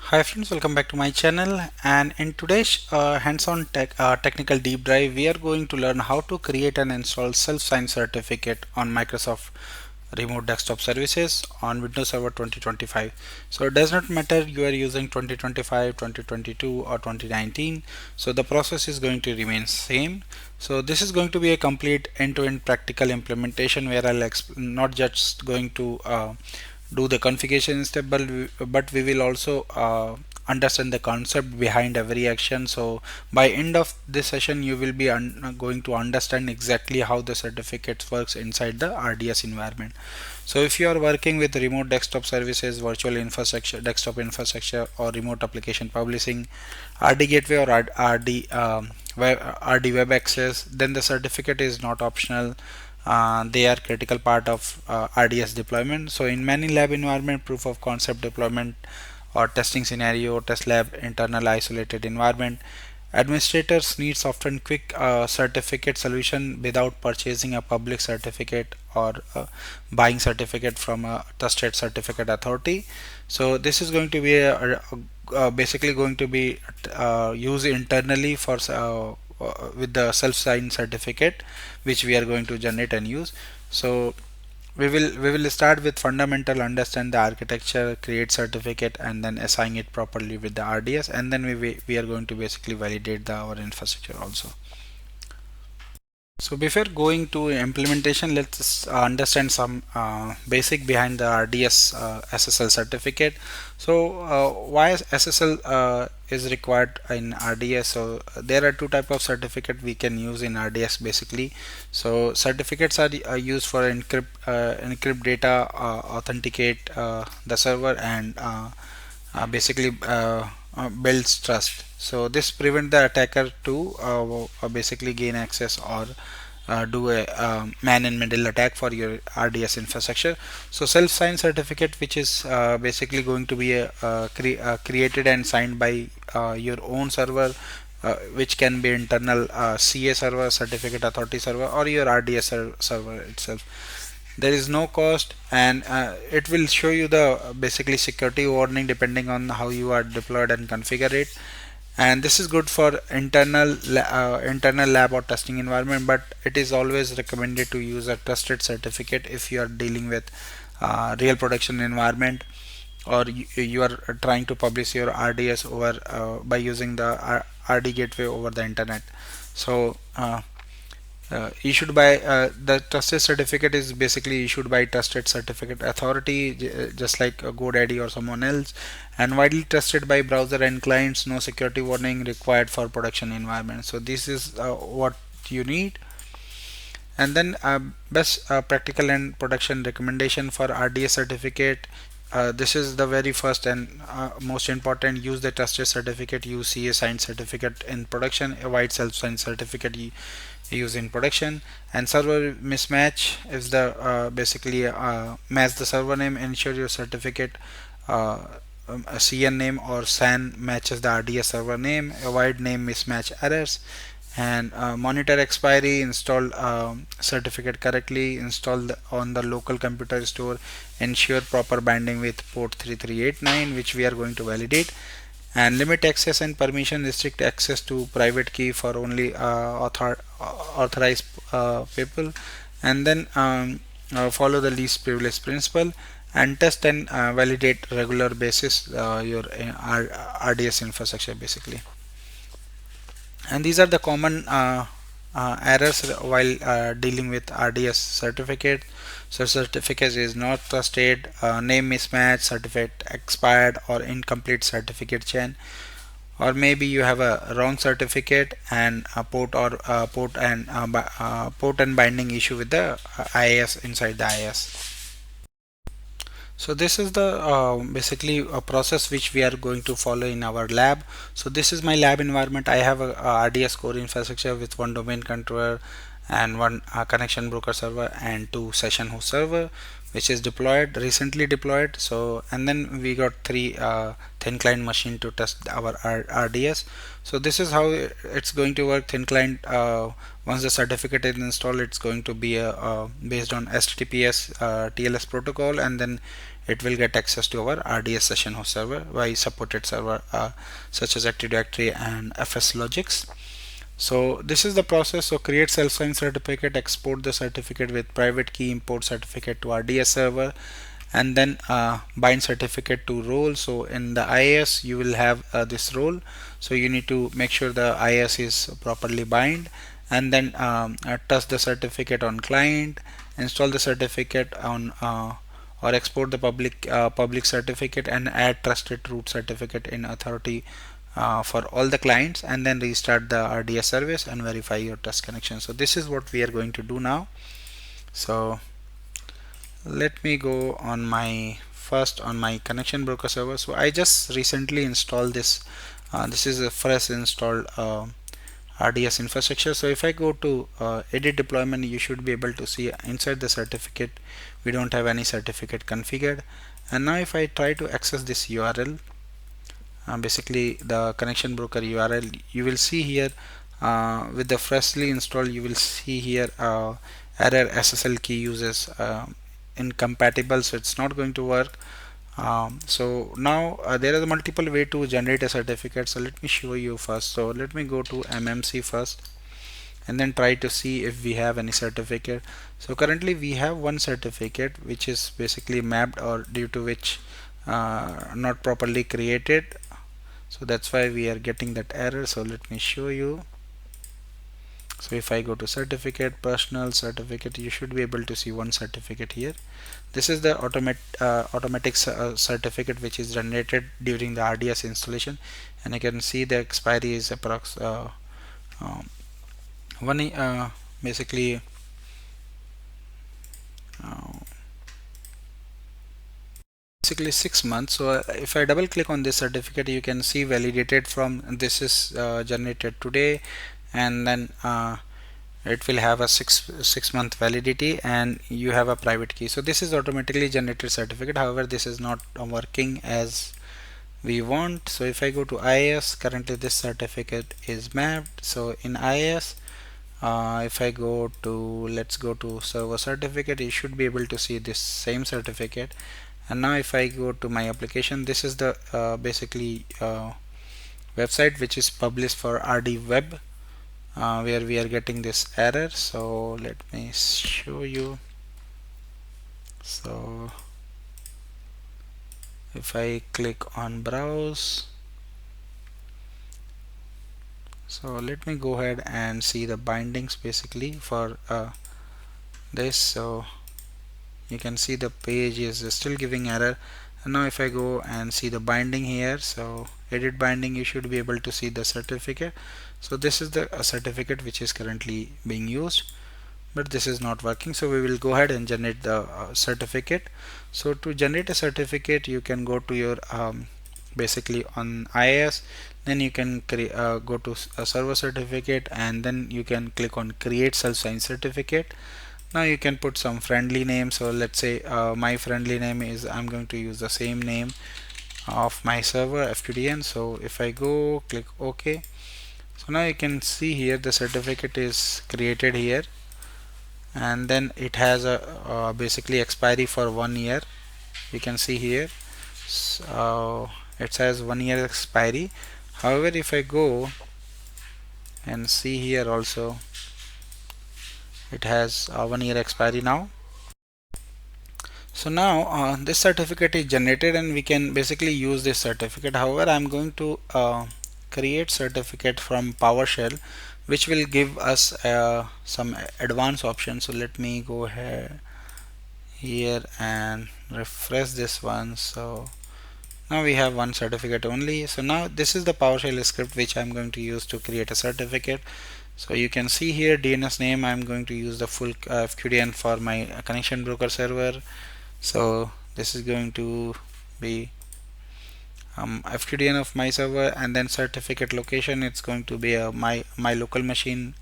Hi friends, welcome back to my channel, and in today's hands-on technical deep dive we are going to learn how to create and install self-signed certificate on Microsoft Remote Desktop Services on Windows Server 2025. So it does not matter you are using 2025, 2022 or 2019, so the process is going to remain same. So this is going to be a complete end-to-end practical implementation where I'll not just going to do the configuration step, but we will also understand the concept behind every action. So by end of this session you will be going to understand exactly how the certificates works inside the RDS environment. So if you are working with remote desktop services, virtual infrastructure, desktop infrastructure, or remote application publishing, RD gateway or RD web access, then the certificate is not optional. They are critical part of RDS deployment. So in many lab environment, proof of concept deployment or testing scenario, test lab, internal isolated environment, administrators needs often quick certificate solution without purchasing a public certificate or buying certificate from a trusted certificate authority. So this is going to be basically going to be used internally for with the self-signed certificate which we are going to generate and use. So we will start with fundamental, understand the architecture, create certificate, and then assign it properly with the RDS, and then we are going to basically validate our infrastructure also. So before going to implementation, let's understand some basic behind the RDS SSL certificate. So why is SSL is required in RDS? So there are two type of certificate we can use in RDS basically. So certificates are used for encrypt data, authenticate the server, and basically builds trust. So this prevent the attacker to basically gain access or do a man-in-middle attack for your RDS infrastructure. So self-signed certificate, which is basically going to be created and signed by your own server, which can be internal CA server, certificate authority server, or your RDS server itself. There is no cost, and it will show you the basically security warning depending on how you are deployed and configure it. And this is good for internal lab or testing environment, but it is always recommended to use a trusted certificate if you are dealing with real production environment, or you are trying to publish your RDS over by using the RD gateway over the internet. So issued by the trusted certificate is basically issued by trusted certificate authority, just like GoDaddy or someone else, and widely trusted by browser and clients. No security warning required for production environment. So this is what you need. And then best practical and production recommendation for RDS certificate. This is the very first and most important. Use the trusted certificate. Use CA signed certificate in production. Avoid self-signed certificate use in production. And server mismatch is the basically match the server name. Ensure your certificate a CN name or SAN matches the RDS server name. Avoid name mismatch errors, and monitor expiry. Install certificate correctly. Install on the local computer store. Ensure proper binding with port 3389, which we are going to validate. And limit access and permission. Restrict access to private key for only authorized people. And then follow the least privilege principle, and test and validate regular basis your RDS infrastructure basically. And these are the common errors while dealing with RDS certificate. So certificate is not trusted, name mismatch, certificate expired or incomplete certificate chain, or maybe you have a wrong certificate and a port and binding issue with the IIS inside the IIS. So this is the basically a process which we are going to follow in our lab. So this is my lab environment. I have a RDS core infrastructure with one domain controller and one connection broker server and two session host server. which is deployed recently deployed. So and then we got three thin client machine to test our RDS. So this is how it's going to work. Thin client, once the certificate is installed, it's going to be based on HTTPS TLS protocol, and then it will get access to our RDS session host server by supported server such as Active Directory and FS Logics. So this is the process. So create self-signed certificate, export the certificate with private key, import certificate to RDS server, and then bind certificate to role. So in the IIS you will have this role, so you need to make sure the IIS is properly bind, and then test the certificate on client, install the certificate on or export the public certificate, and add trusted root certificate in authority for all the clients, and then restart the RDS service and verify your test connection. So this is what we are going to do now. So let me go on my first on my connection broker server. So I just recently installed this. This is a fresh installed RDS infrastructure. So if I go to edit deployment, you should be able to see inside the certificate we don't have any certificate configured. And now if I try to access this URL, basically the connection broker URL, you will see here with the freshly installed, you will see here error SSL key uses incompatible, so it's not going to work. So now there is a multiple way to generate a certificate. So let me show you first. So let me go to MMC first and then try to see if we have any certificate. So currently we have one certificate which is basically mapped, or due to which not properly created, so that's why we are getting that error. So let me show you. So if I go to certificate, personal certificate, you should be able to see one certificate here. This is the automatic certificate which is generated during the RDS installation, and you can see the expiry is approx one basically uh, basically 6 months. So if I double click on this certificate, you can see validated from, this is generated today, and then it will have a six month validity, and you have a private key. So this is automatically generated certificate. However, this is not working as we want. So if I go to IIS, currently this certificate is mapped. So in IIS, if I go to, let's go to server certificate, you should be able to see this same certificate. And now if I go to my application, this is the basically website which is published for RD web, where we are getting this error. So let me show you. So if I click on browse, so let me go ahead and see the bindings basically for this. So you can see the page is still giving error. And now if I go and see the binding here, so edit binding, you should be able to see the certificate. So this is the certificate which is currently being used, but this is not working. So we will go ahead and generate the certificate. So to generate a certificate, you can go to your basically on IIS, then you can go to a server certificate, and then you can click on create self-signed certificate. Now you can put some friendly name. So let's say my friendly name is, I'm going to use the same name of my server FQDN. So if I go click OK, so now you can see here the certificate is created here, and then it has a basically expiry for 1 year. You can see here, so it says 1 year expiry. However, if I go and see here also, it has a 1 year expiry now. So now this certificate is generated, and we can basically use this certificate. However, I'm going to create certificate from PowerShell, which will give us some advanced options. So let me go ahead here and refresh this one. So now we have one certificate only. So now this is the PowerShell script which I'm going to use to create a certificate. So you can see here DNS name, I'm going to use the full FQDN for my connection broker server. So this is going to be FQDN of my server, and then certificate location, it's going to be my local machine,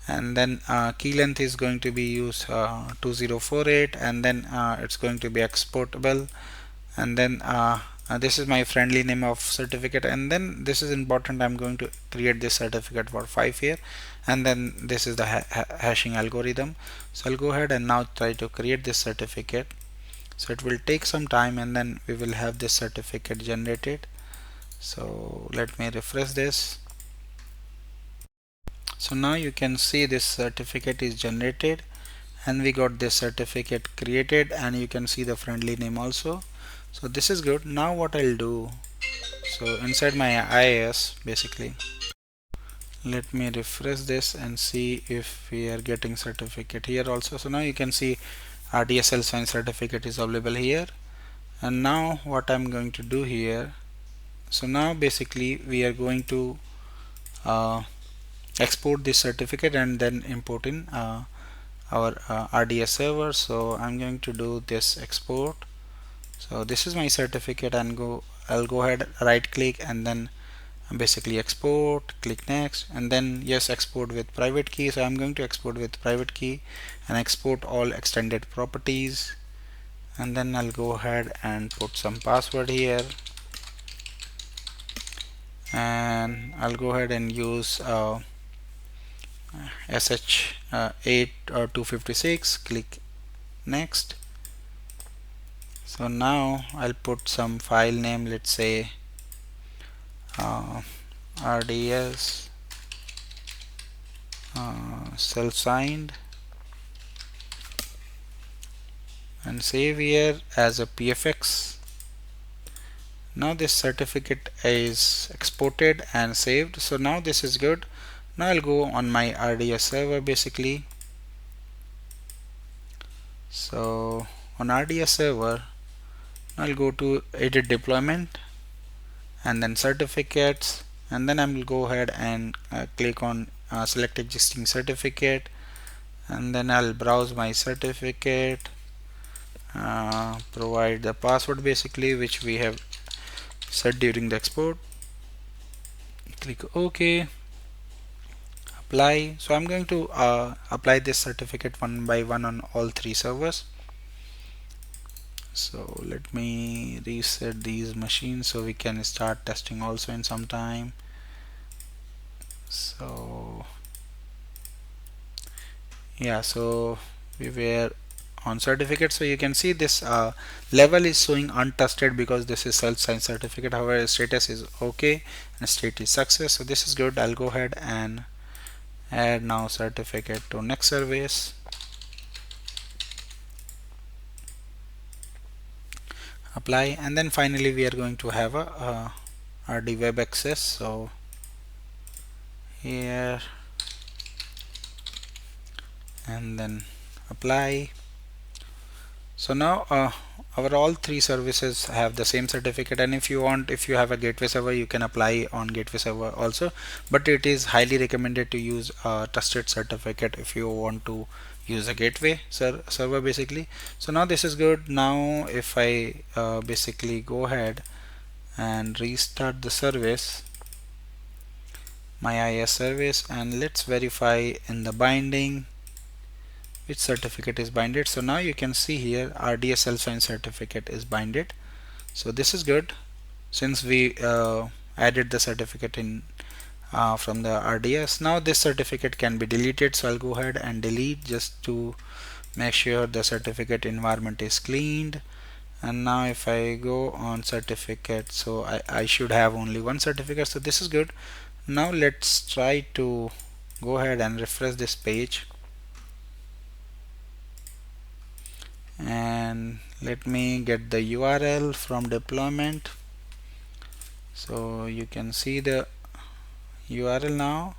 and then key length is going to be used 2048, and then it's going to be exportable, and then this is my friendly name of certificate, and then this is important, I'm going to create this certificate for 5 here, and then this is the hashing algorithm. So I'll go ahead and now try to create this certificate. So it will take some time, and then we will have this certificate generated. So let me refresh this. So now you can see this certificate is generated, and we got this certificate created, and you can see the friendly name also. So this is good. Now what I'll do, so inside my IIS basically, let me refresh this and see if we are getting certificate here also. So now you can see RDS sign certificate is available here. And now what I'm going to do here, so now basically we are going to uh, export this certificate and then import in our RDS server. So I'm going to do this export. So this is my certificate, and I'll go ahead, right click, and then basically export, click next, and then yes, export with private key. So I'm going to export with private key and export all extended properties, and then I'll go ahead and put some password here, and I'll go ahead and use SH8 or 256, click next. So now I'll put some file name, let's say RDS self-signed, and save here as a PFX. Now this certificate is exported and saved. So now this is good. Now I'll go on my RDS server basically. So on RDS server, I'll go to edit deployment and then certificates, and then I will go ahead and click on select existing certificate, and then I'll browse my certificate, provide the password basically which we have set during the export, click OK, apply. So I'm going to apply this certificate one by one on all 3 servers. So let me reset these machines so we can start testing also in some time. So yeah, so we were on certificate, so you can see this level is showing untested because this is self-signed certificate. However, status is okay and state is success, so this is good. I'll go ahead and add now certificate to next service, apply, and then finally we are going to have a RD web access. So here, and then apply. So now our all 3 services have the same certificate, and if you want, if you have a gateway server, you can apply on gateway server also, but it is highly recommended to use a trusted certificate if you want to use a gateway server basically. So now this is good. Now if I basically go ahead and restart the service, my IIS service, and let's verify in the binding which certificate is binded. So now you can see here RDS self-signed certificate is binded. So this is good, since we added the certificate in from the RDS. Now this certificate can be deleted, so I'll go ahead and delete just to make sure the certificate environment is cleaned. And now if I go on certificate, so I should have only one certificate, so this is good. Now let's try to go ahead and refresh this page, and let me get the URL from deployment. So you can see the URL now.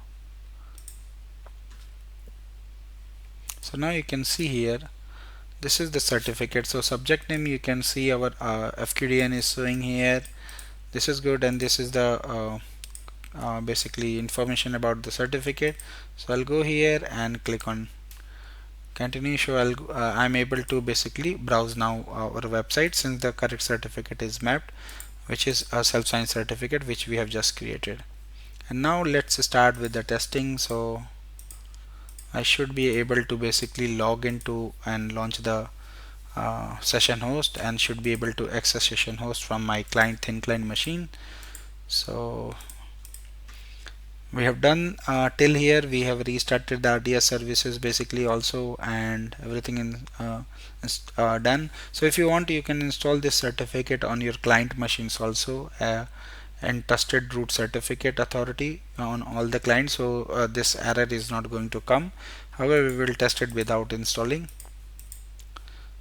So now you can see here, this is the certificate. So subject name, you can see our FQDN is showing here. This is good, and this is the basically information about the certificate. So I'll go here and click on continue. So I'm able to basically browse now our website, since the correct certificate is mapped, which is a self-signed certificate which we have just created. And now let's start with the testing. So I should be able to basically log into and launch the session host, and should be able to access session host from my client thin client machine. So we have done till here. We have restarted the RDS services basically also, and everything is done. So if you want, you can install this certificate on your client machines also, and trusted root certificate authority on all the clients. So this error is not going to come. However, we will test it without installing.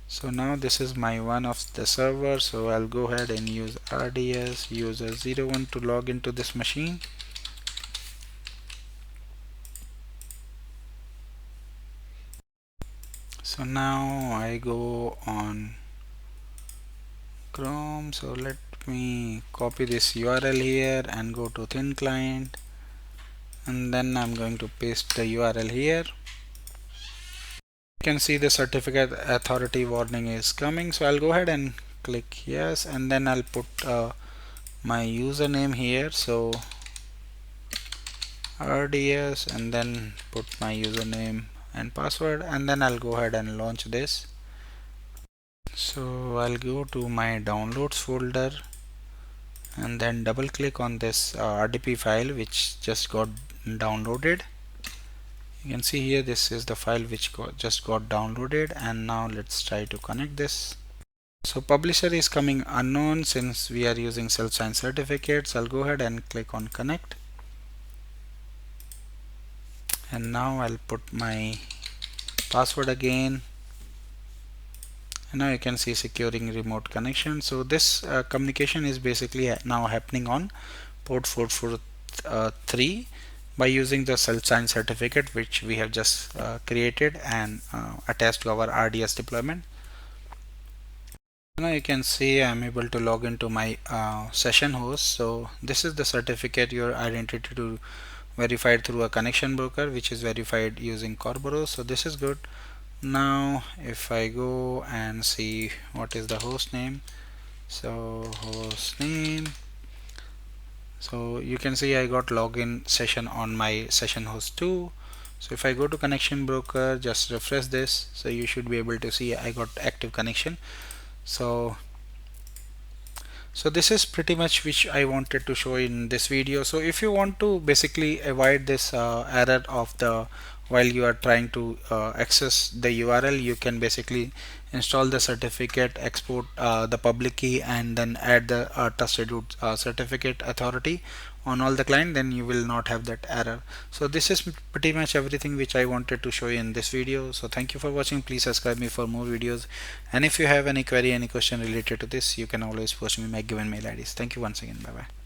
So now this is my one of the server, so I'll go ahead and use RDS user 01 to log into this machine. So now I go on Chrome, so let me copy this URL here and go to thin client, and then I'm going to paste the URL here. You can see the certificate authority warning is coming, so I'll go ahead and click yes, and then I'll put my username here, so RDS, and then put my username and password, and then I'll go ahead and launch this. So I'll go to my downloads folder and then double click on this RDP file which just got downloaded. You can see here this is the file which just got downloaded, and now let's try to connect this. So publisher is coming unknown since we are using self-signed certificates. I'll go ahead and click on connect, and now I'll put my password again, and now you can see securing remote connection. So this communication is basically now happening on port 443 by using the self-signed certificate which we have just created and attached to our RDS deployment. Now you can see I'm able to log into my session host. So this is the certificate, your identity to verified through a connection broker which is verified using Kerberos. So this is good. Now if I go and see what is the host name, so host name, so you can see I got login session on my session host 2. So if I go to connection broker, just refresh this, so you should be able to see I got active connection. So this is pretty much which I wanted to show in this video. So if you want to basically avoid this error of the while you are trying to access the URL, you can basically install the certificate, export the public key, and then add the trusted root certificate authority on all the client, then you will not have that error. So this is pretty much everything which I wanted to show you in this video. So thank you for watching. Please subscribe me for more videos, and if you have any query, any question related to this, you can always post me my given mail IDs. Thank you once again. Bye bye.